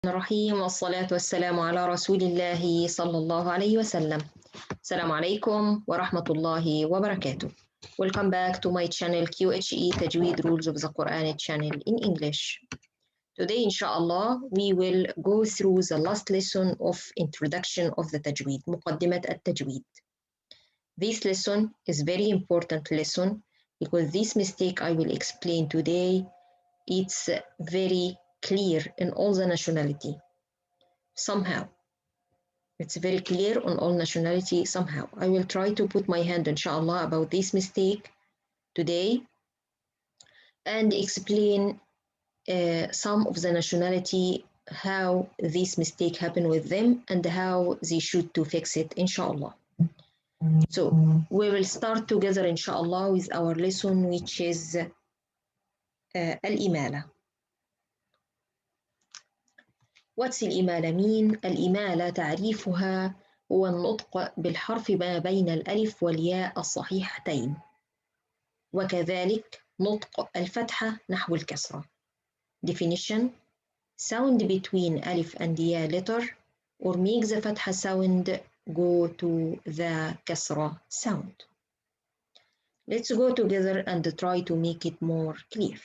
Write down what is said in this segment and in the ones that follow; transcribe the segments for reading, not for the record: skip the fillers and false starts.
الرحيم والصلاة والسلام على رسول الله صلى الله عليه وسلم. السلام عليكم ورحمة الله وبركاته. Welcome back to my channel QHE Tajweed Rules of the Quran channel in English. Today inshallah we will go through the last lesson of introduction of the Tajweed, مقدمة التجويد. This lesson is very important lesson because this mistake I will explain today, it's very clear in all the nationality. Somehow it's very clear on all nationality somehow. I will try to put my hand inshallah about this mistake today and explain some of the nationality how this mistake happened with them and how they should to fix it inshallah. So we will start together inshallah with our lesson which is Al-Imala. What's الإمالة mean؟ الإمالة تعريفها هو النطق بالحرف ما بين الألف والياء الصحيحتين وكذلك نطق الفتحة نحو الكسرة. Definition: sound between ألف and ya letter or make the fatha sound go to the kasra sound. Let's go together and try to make it more clear.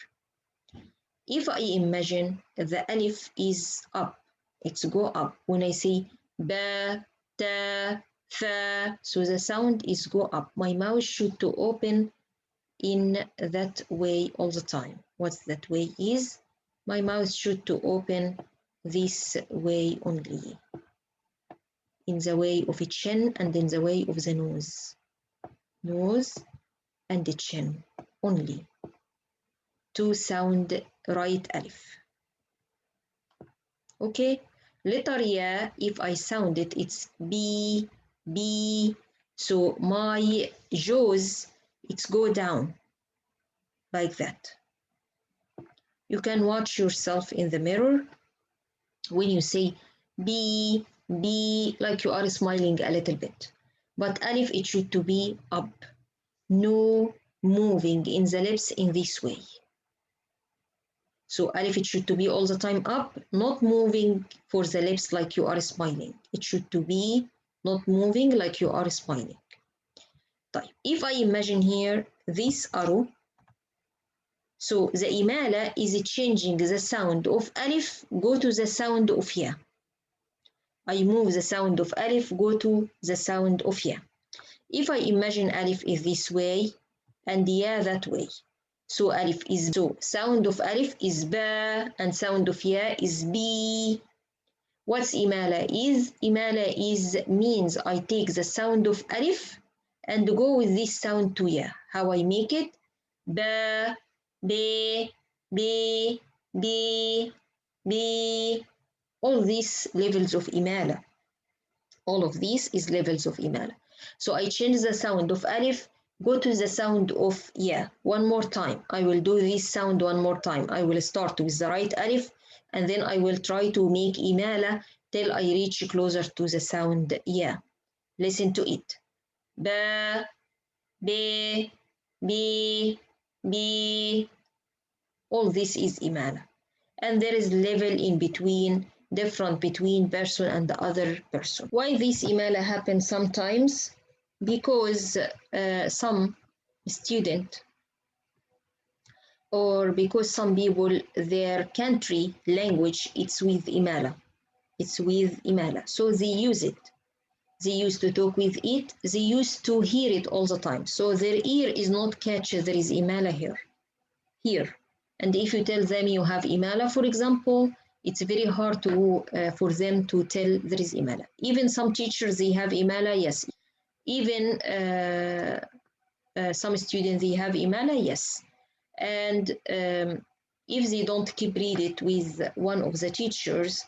If I imagine the alif is up, it's go up. When I say ba, ta, fa, so the sound is go up. My mouth should to open in that way all the time. What that way is? My mouth should to open this way only. In the way of a chin and in the way of the nose. Nose and the chin only. To sound right alif. Okay, letter ya, if I sound it, it's B, B. So my jaws, it's go down like that. You can watch yourself in the mirror when you say B, B, like you are smiling a little bit. But alif, it should to be up. No moving in the lips in this way. So alif, it should to be all the time up, not moving for the lips like you are smiling. It should to be not moving like you are smiling. If I imagine here this arrow, so the imala is changing the sound of alif, go to the sound of ya. I move the sound of alif, go to the sound of ya. If I imagine alif is this way and ya that way, so alif is so sound of alif is ba and sound of ya is b. What's imala is? Imala is means I take the sound of alif and go with this sound to ya. How I make it? Ba, be, be, be, be. All these levels of imala. All of these is levels of imala. So I change the sound of alif, go to the sound of ya. One more time. I will do this sound one more time. I will start with the right alif and then I will try to make imala till I reach closer to the sound ya. Listen to it. Ba, be, be, be. All this is imala. And there is level in between, different between person and the other person. Why this imala happens sometimes? Because some student or because some people, their country language, it's with imala. It's with imala. So they use it. They used to talk with it. They used to hear it all the time. So their ear is not catch there is imala here. And if you tell them you have imala, for example, it's very hard to for them to tell there is imala. Even some teachers, they have imala, yes. Even some students, they have imala, yes. And if they don't keep read it with one of the teachers,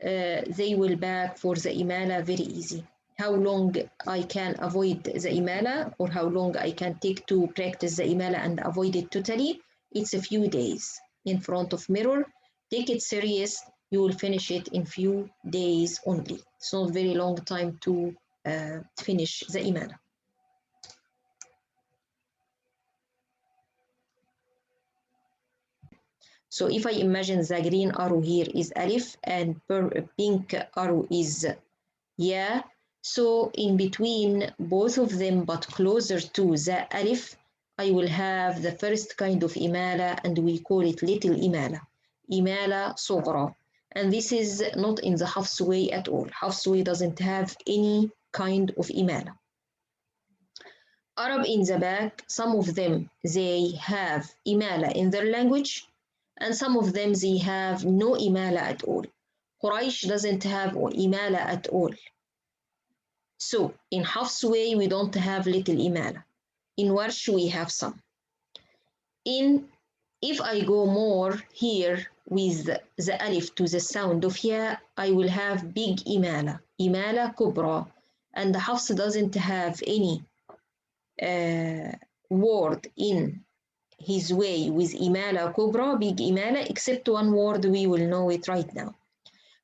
they will back for the imala very easy. How long I can avoid the imala or how long I can take to practice the imala and avoid it totally, it's a few days in front of mirror. Take it serious, you will finish it in few days only. It's not very long time to finish the imala. So if I imagine the green arrow here is alif and pink arrow is ya, so in between both of them but closer to the alif, I will have the first kind of imala and we call it little imala, imala صغرى. And this is not in the Hafs way at all. Hafs way doesn't have any kind of imala. Arab in the back, some of them, they have imala in their language, and some of them, they have no imala at all. Quraysh doesn't have imala at all. So in Hafs way, we don't have little imala. In Warsh, we have some. If I go more here with the alif to the sound of ya, I will have big imala, imala kubra, and the Hafs doesn't have any word in his way with imala kubra, big imala, except one word, we will know it right now.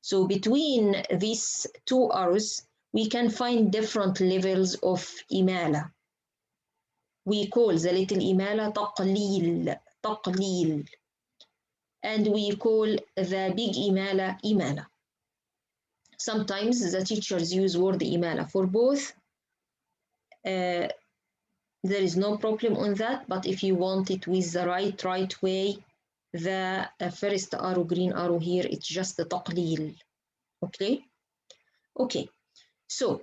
So between these two arrows, we can find different levels of imala. We call the little imala taqleel, taqleel. And we call the big imala imala. Sometimes the teachers use word imala for both. There is no problem on that, but if you want it with the right way, the first arrow, green arrow here, it's just the taqleel. Okay? Okay, so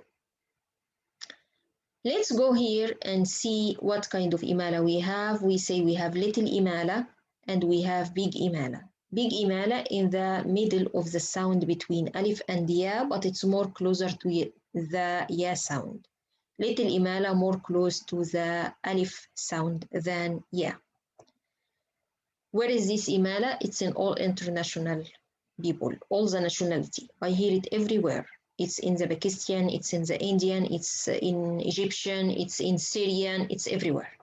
let's go here and see what kind of imala we have. We say we have little imala and we have big imala. Big imala in the middle of the sound between alif and ya, but it's more closer to the ya sound. Little imala more close to the alif sound than ya. Where is this imala? It's in all international people, all the nationality. I hear it everywhere. It's in the Pakistan, it's in the Indian, it's in Egyptian, it's in Syrian, it's everywhere.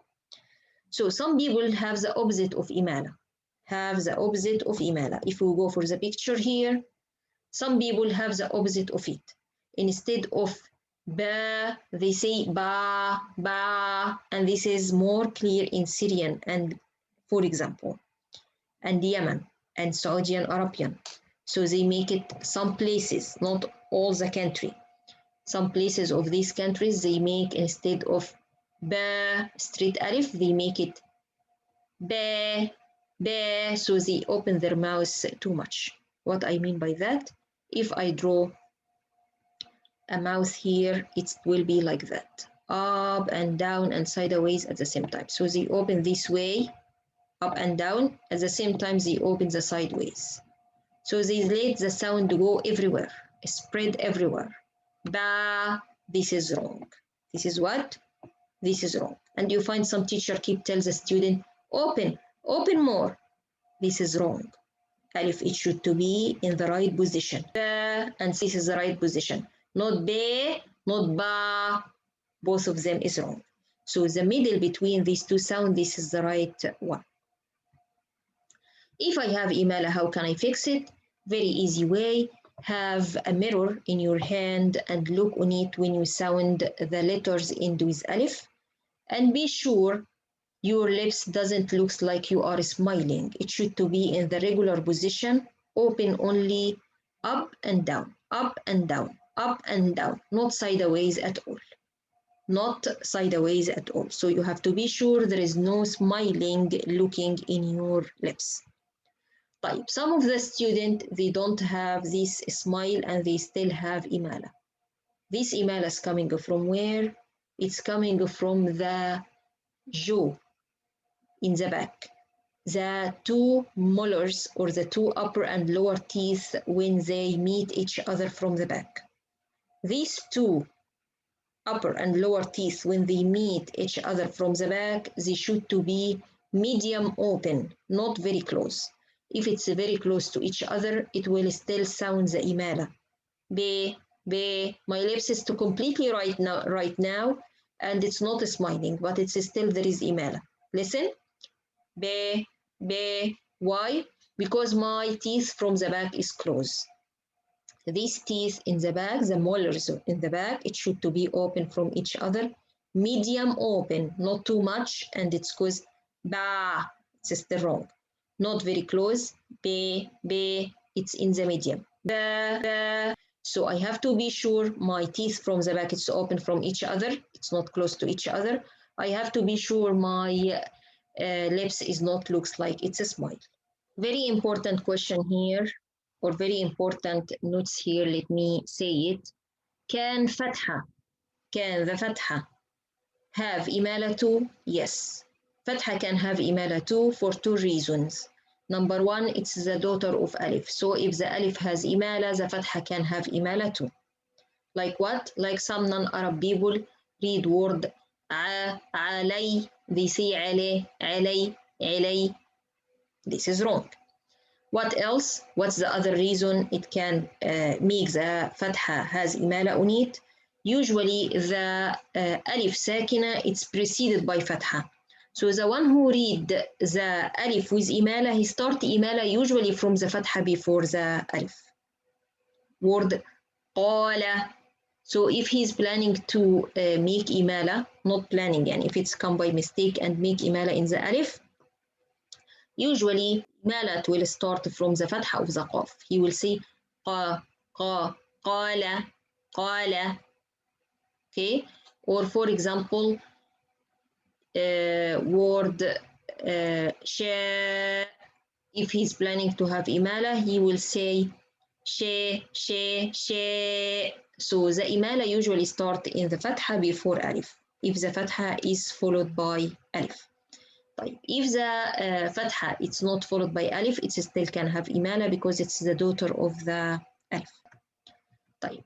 So some people have the opposite of imala, have the opposite of imala. If we go for the picture here, some people have the opposite of it. Instead of ba, they say ba, ba, and this is more clear in Syrian and, for example, and Yemen and Saudi and Arabian. So they make it some places, not all the country. Some places of these countries, they make instead of ba, straight alif, they make it ba, ba, so they open their mouths too much. What I mean by that, if I draw a mouth here, it will be like that, up and down and sideways at the same time. So they open this way, up and down, at the same time they open the sideways. So they let the sound go everywhere, spread everywhere. Ba, this is wrong. This is what? This is wrong. And you find some teacher keep tells the student, open, open more. This is wrong. Alif, it should to be in the right position. Ba, and this is the right position. Not be, not ba. Both of them is wrong. So the middle between these two sounds, this is the right one. If I have imala, how can I fix it? Very easy way. Have a mirror in your hand and look on it when you sound the letters end with alif. And be sure your lips doesn't look like you are smiling. It should to be in the regular position, open only up and down, up and down, up and down, not sideways at all. Not sideways at all. So you have to be sure there is no smiling looking in your lips. طيب, some of the students, they don't have this smile and they still have imala. This imala is coming from where? It's coming from the jaw in the back. The two molars or the two upper and lower teeth when they meet each other from the back. These two upper and lower teeth when they meet each other from the back, they should to be medium open, not very close. If it's very close to each other, it will still sound the imala. Be, be. My lips is to completely right now, and it's not smiling, but it's still there is imala. Listen. Be, be. Why? Because my teeth from the back is closed. These teeth in the back, the molars in the back, it should to be open from each other. Medium open, not too much, and it's because ba, it's still wrong. not very close. B, it's in the medium. B. So I have to be sure my teeth from the back is open from each other. It's not close to each other. I have to be sure my lips is not looks like it's a smile. Very important question here, or very important notes here. Let me say it. Can the fatha have imala too? Yes. Fatha can have imala too for two reasons. Number one, it's the daughter of alif. So if the alif has imala, the fatha can have imala too. Like what? Like some non-Arab people read word alay. They say alay. This is wrong. What else? What's the other reason it can make the fatha has imala on it? Usually the alif sakina, it's preceded by fatha. So the one who read the alif with imala, he start imala usually from the fatha before the alif. Word qala. So if he's planning to make imala, not planning, and if it's come by mistake and make imala in the alif, usually imala will start from the fatha of the qaf. He will say qala. Okay, or for example, word sha. If he's planning to have imala, he will say she. So the imala usually start in the fatha before alif, if the fatha is followed by alif. If the fatha it's not followed by alif, it still can have imala because it's the daughter of the alif.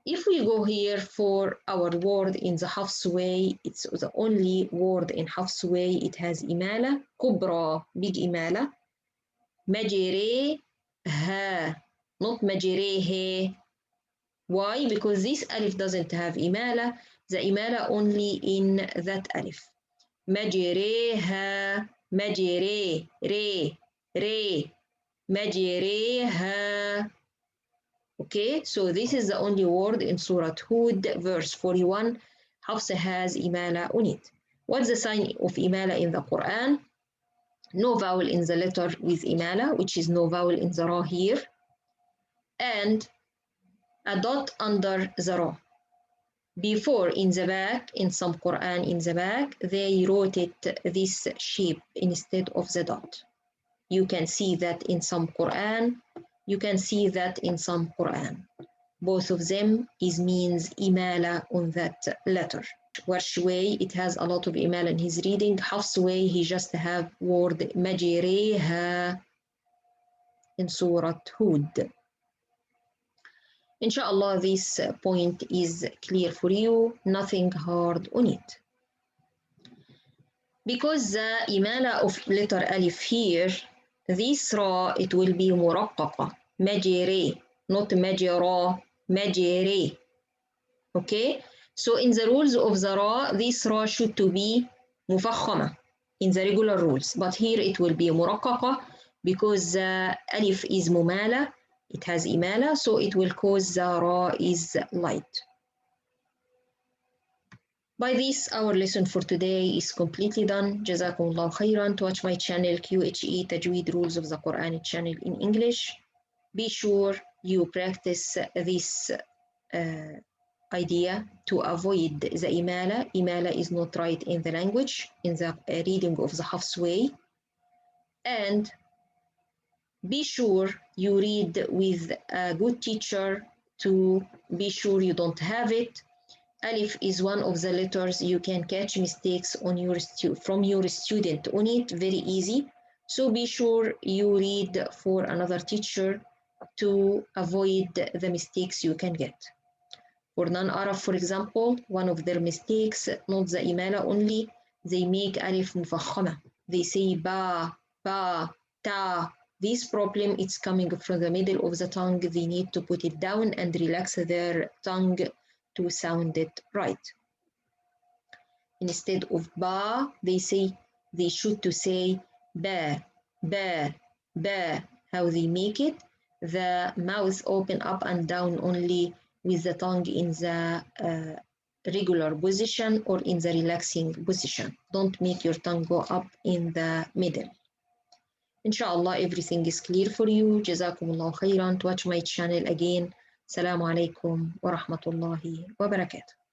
If we go here for our word in the Hafs way, it's the only word in Hafs way, it has imala, kubra, big imala, majreha, not majrehe. Why? Because this alif doesn't have imala, the imala only in that alif. Majreha, majre, re, majreha. Okay, so this is the only word in Surah Hud, verse 41. Hafsa has imala on it. What's the sign of imala in the Quran? No vowel in the letter with imala, which is no vowel in the ra here, and a dot under the ra. Before, in the back, in some Quran in the back, they wrote it this shape instead of the dot. You can see that in some Quran. You can see that in some Quran. Both of them means imala on that letter. Warsh way, it has a lot of imala in his reading. Hafs way, he just have word majreha in Surah Hud. Inshallah, this point is clear for you. Nothing hard on it. Because the imala of letter alif here, this ra, it will be muraqqaqa, majere, not majra, majere. Okay? So in the rules of the ra, this ra should to be mufakhama in the regular rules. But here it will be muraqqaqa because alif is mumala, it has imala, so it will cause the ra is light. By this, our lesson for today is completely done. Jazakumullah khairan. To watch my channel QHE Tajweed Rules of the Quran channel in English. Be sure you practice this idea to avoid the imala. Imala is not right in the language, in the reading of the Hafs way. And be sure you read with a good teacher to be sure you don't have it. Alif is one of the letters you can catch mistakes on from your student on it, very easy. So be sure you read for another teacher to avoid the mistakes you can get. For non-Arab, for example, one of their mistakes, not the imala only, they make alif mufakhama. They say ba, ta. This problem is coming from the middle of the tongue. They need to put it down and relax their tongue to sound it right. Instead of ba, they should to say ba. How they make it? The mouth open up and down only with the tongue in the regular position or in the relaxing position. Don't make your tongue go up in the middle. Inshallah, everything is clear for you. Jazakumullah khairan. To watch my channel again. Assalamu alaikum wa rahmatullahi wa barakatuh.